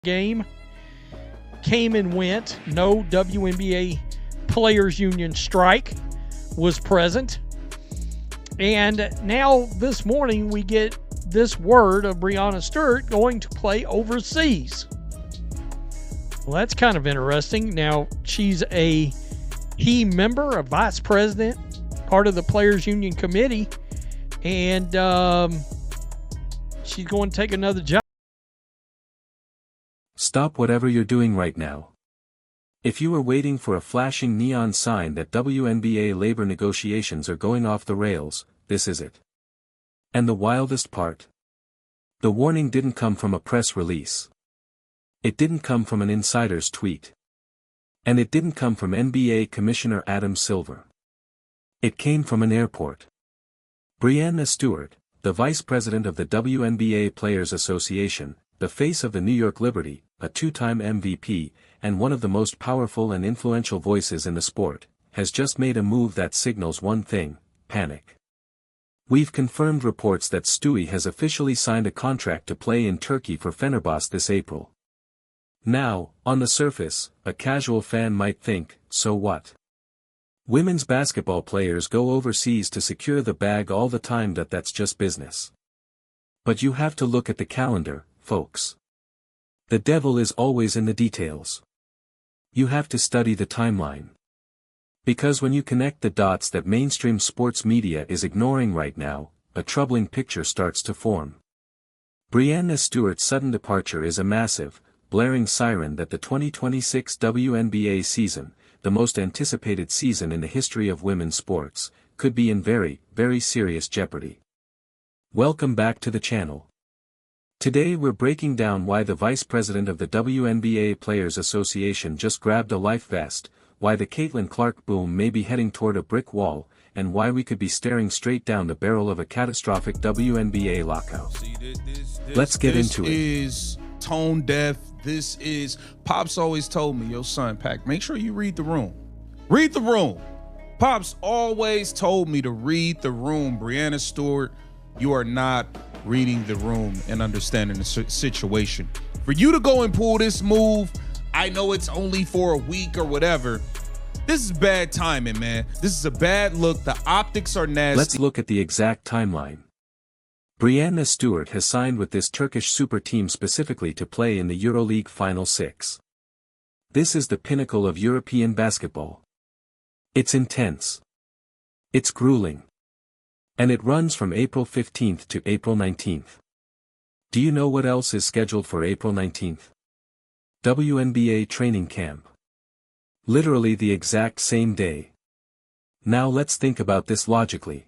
game came and went. No WNBA Players Union strike was present. And now this morning we get this word of Breanna Stewart going to play overseas. Well, that's kind of interesting. Now, she's a member, a vice president, part of the Players Union committee, and she's going to take another job. Stop whatever you're doing right now. If you were waiting for a flashing neon sign that WNBA labor negotiations are going off the rails, this is it. And the wildest part? The warning didn't come from a press release. It didn't come from an insider's tweet. And it didn't come from NBA Commissioner Adam Silver. It came from an airport. Breanna Stewart, the vice president of the WNBA Players Association, the face of the New York Liberty, a two-time MVP, and one of the most powerful and influential voices in the sport, has just made a move that signals one thing: panic. We've confirmed reports that Stewie has officially signed a contract to play in Turkey for Fenerbahçe this April. Now, on the surface, a casual fan might think, so what? Women's basketball players go overseas to secure the bag all the time. That's just business. But you have to look at the calendar, folks. The devil is always in the details. You have to study the timeline. Because when you connect the dots that mainstream sports media is ignoring right now, a troubling picture starts to form. Breanna Stewart's sudden departure is a massive, blaring siren that the 2026 WNBA season, the most anticipated season in the history of women's sports, could be in very, very serious jeopardy. Welcome back to the channel. Today we're breaking down why the vice president of the WNBA Players Association just grabbed a life vest, why the Caitlin Clark boom may be heading toward a brick wall, and why we could be staring straight down the barrel of a catastrophic WNBA lockout. Let's get into it. This is tone deaf. This is, Pops always told me, yo son, Pac, make sure you read the room. Read the room. Pops always told me to read the room. Breanna Stewart, you are not reading the room and understanding the situation. For you to go and pull this move, I know it's only for a week or whatever. This is bad timing, man. This is a bad look. The optics are nasty. Let's look at the exact timeline. Breanna Stewart has signed with this Turkish super team specifically to play in the EuroLeague Final Six. This is the pinnacle of European basketball. It's intense. It's grueling. And it runs from April 15th to April 19th. Do you know what else is scheduled for April 19th? WNBA training camp. Literally the exact same day. Now let's think about this logically.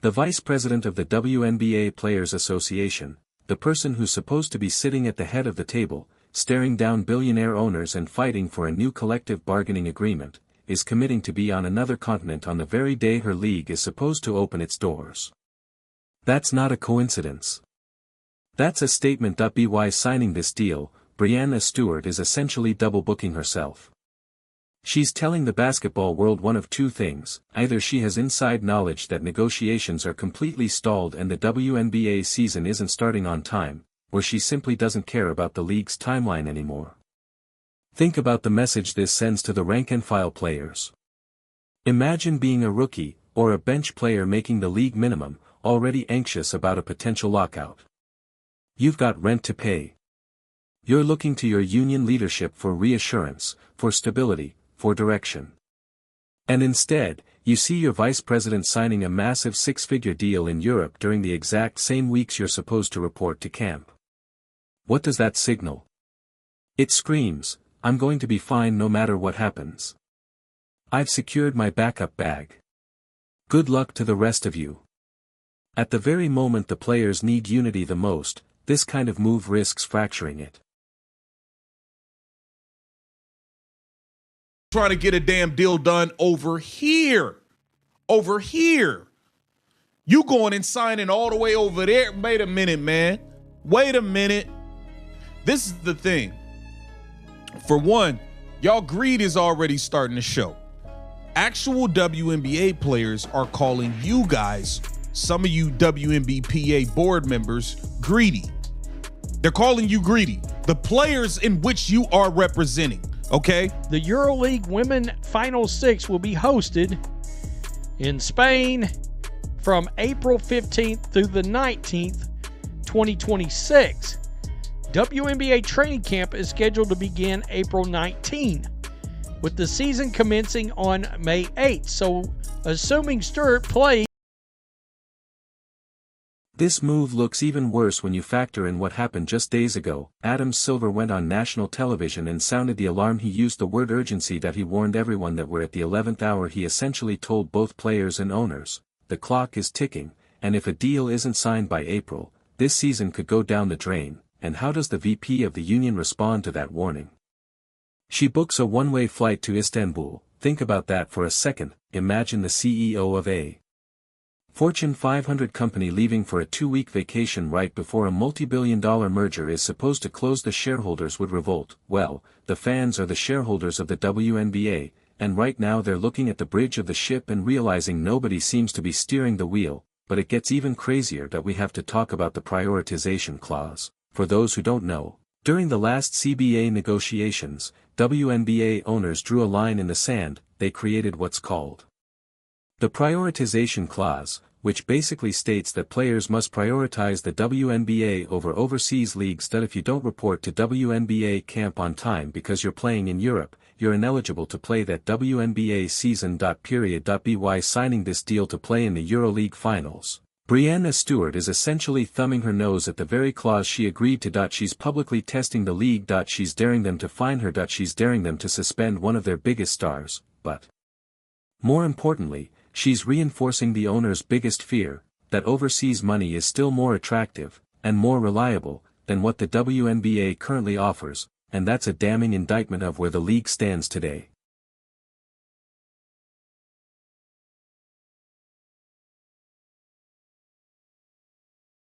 The vice president of the WNBA Players Association, the person who's supposed to be sitting at the head of the table, staring down billionaire owners and fighting for a new collective bargaining agreement, is committing to be on another continent on the very day her league is supposed to open its doors. That's not a coincidence. That's a statement. By signing this deal, Breanna Stewart is essentially double booking herself. She's telling the basketball world one of two things: either she has inside knowledge that negotiations are completely stalled and the WNBA season isn't starting on time, or she simply doesn't care about the league's timeline anymore. Think about the message this sends to the rank-and-file players. Imagine being a rookie, or a bench player making the league minimum, already anxious about a potential lockout. You've got rent to pay. You're looking to your union leadership for reassurance, for stability, for direction. And instead, you see your vice president signing a massive six-figure deal in Europe during the exact same weeks you're supposed to report to camp. What does that signal? It screams, I'm going to be fine no matter what happens. I've secured my backup bag. Good luck to the rest of you. At the very moment the players need unity the most, this kind of move risks fracturing it. Trying to get a damn deal done over here. Over here. You going and signing all the way over there. Wait a minute, man. Wait a minute. This is the thing. For one, y'all greed is already starting to show. Actual WNBA players are calling you guys, some of you WNBPA board members, greedy. They're calling you greedy. the players in which you are representing, okay? The EuroLeague Women Final Six will be hosted in Spain from April 15th through the 19th, 2026. WNBA training camp is scheduled to begin April 19, with the season commencing on May 8th. So, assuming Stewart plays. This move looks even worse when you factor in what happened just days ago. Adam Silver went on national television and sounded the alarm. He used the word urgency, that he warned everyone that we're at the 11th hour. He essentially told both players and owners, the clock is ticking, and if a deal isn't signed by April, this season could go down the drain. And how does the VP of the union respond to that warning? She books a one-way flight to Istanbul. Think about that for a second. Imagine the CEO of a Fortune 500 company leaving for a 2-week vacation right before a multi-billion-dollar merger is supposed to close. The shareholders would revolt. Well, the fans are the shareholders of the WNBA, and right now they're looking at the bridge of the ship and realizing nobody seems to be steering the wheel. But it gets even crazier that we have to talk about the prioritization clause. For those who don't know, during the last CBA negotiations, WNBA owners drew a line in the sand. They created what's called the prioritization clause, which basically states that players must prioritize the WNBA over overseas leagues. That if you don't report to WNBA camp on time because you're playing in Europe, you're ineligible to play that WNBA season. By signing this deal to play in the EuroLeague finals, Breanna Stewart is essentially thumbing her nose at the very clause she agreed to. She's publicly testing the league. She's daring them to fine her. She's daring them to suspend one of their biggest stars, but more importantly, she's reinforcing the owner's biggest fear, that overseas money is still more attractive, and more reliable, than what the WNBA currently offers, and that's a damning indictment of where the league stands today.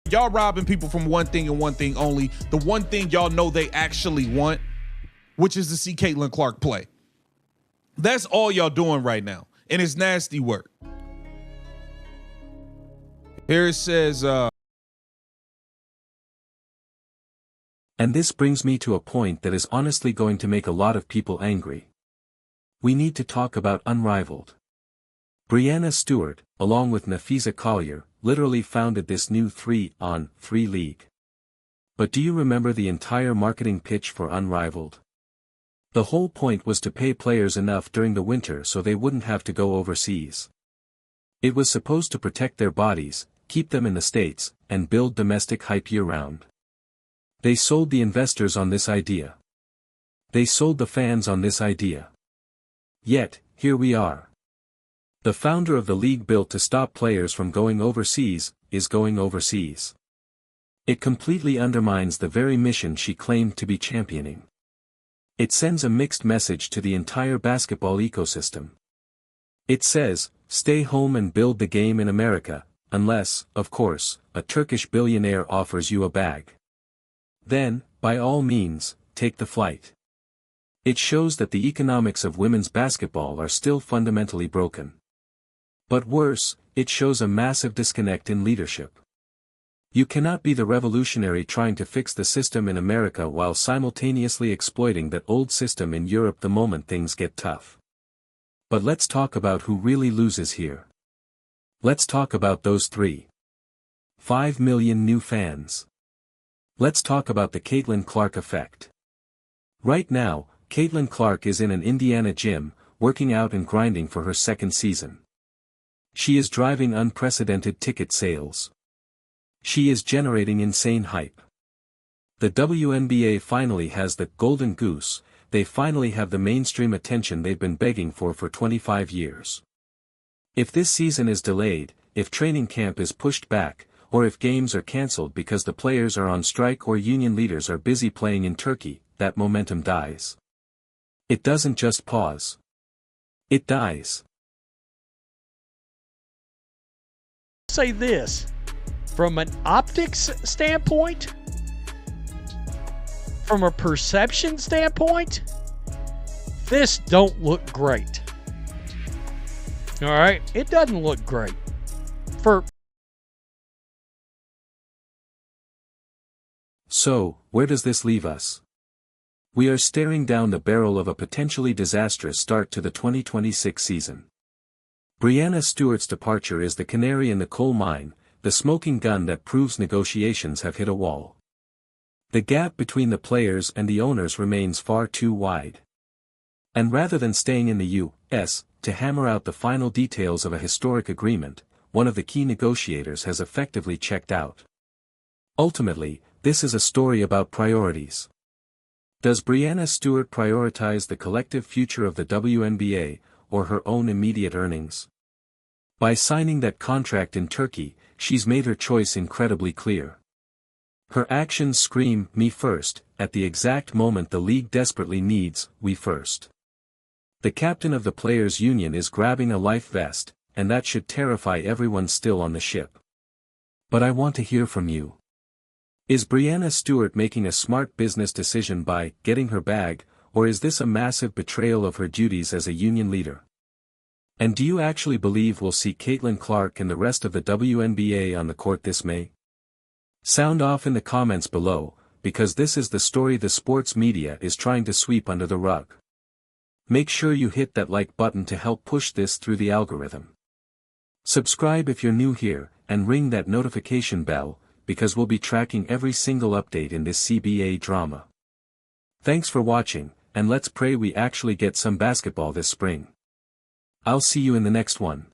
Y'all robbing people from one thing and one thing only. The one thing y'all know they actually want, which is to see Caitlin Clark play. That's all y'all doing right now. And it's nasty work. Here it says, and this brings me to a point that is honestly going to make a lot of people angry. We need to talk about Unrivaled. Breanna Stewart, along with Nafisa Collier, literally founded this new 3-on-3 league. But do you remember the entire marketing pitch for Unrivaled? The whole point was to pay players enough during the winter so they wouldn't have to go overseas. It was supposed to protect their bodies, keep them in the States, and build domestic hype year-round. They sold the investors on this idea. They sold the fans on this idea. Yet, here we are. The founder of the league built to stop players from going overseas, is going overseas. It completely undermines the very mission she claimed to be championing. It sends a mixed message to the entire basketball ecosystem. It says, stay home and build the game in America, unless, of course, a Turkish billionaire offers you a bag. Then, by all means, take the flight. It shows that the economics of women's basketball are still fundamentally broken. But worse, it shows a massive disconnect in leadership. You cannot be the revolutionary trying to fix the system in America while simultaneously exploiting that old system in Europe the moment things get tough. But let's talk about who really loses here. Let's talk about those 3.5 million new fans. Let's talk about the Caitlin Clark effect. Right now, Caitlin Clark is in an Indiana gym, working out and grinding for her second season. She is driving unprecedented ticket sales. She is generating insane hype. The WNBA finally has the golden goose. They finally have the mainstream attention they've been begging for 25 years. If this season is delayed, if training camp is pushed back, or if games are cancelled because the players are on strike or union leaders are busy playing in Turkey, that momentum dies. It doesn't just pause. It dies. Say this, from an optics standpoint, from a perception standpoint, this don't look great. All right, it doesn't look great. So, where does this leave us? We are staring down the barrel of a potentially disastrous start to the 2026 season. Breanna Stewart's departure is the canary in the coal mine, the smoking gun that proves negotiations have hit a wall. The gap between the players and the owners remains far too wide. And rather than staying in the U.S. to hammer out the final details of a historic agreement, one of the key negotiators has effectively checked out. Ultimately, this is a story about priorities. Does Breanna Stewart prioritize the collective future of the WNBA, or her own immediate earnings? By signing that contract in Turkey, she's made her choice incredibly clear. Her actions scream, "Me first," at the exact moment the league desperately needs, "We first." The captain of the Players' Union is grabbing a life vest, and that should terrify everyone still on the ship. But I want to hear from you. Is Breanna Stewart making a smart business decision by getting her bag, or is this a massive betrayal of her duties as a union leader? And do you actually believe we'll see Caitlin Clark and the rest of the WNBA on the court this May? Sound off in the comments below, because this is the story the sports media is trying to sweep under the rug. Make sure you hit that like button to help push this through the algorithm. Subscribe if you're new here, and ring that notification bell, because we'll be tracking every single update in this CBA drama. Thanks for watching, and let's pray we actually get some basketball this spring. I'll see you in the next one.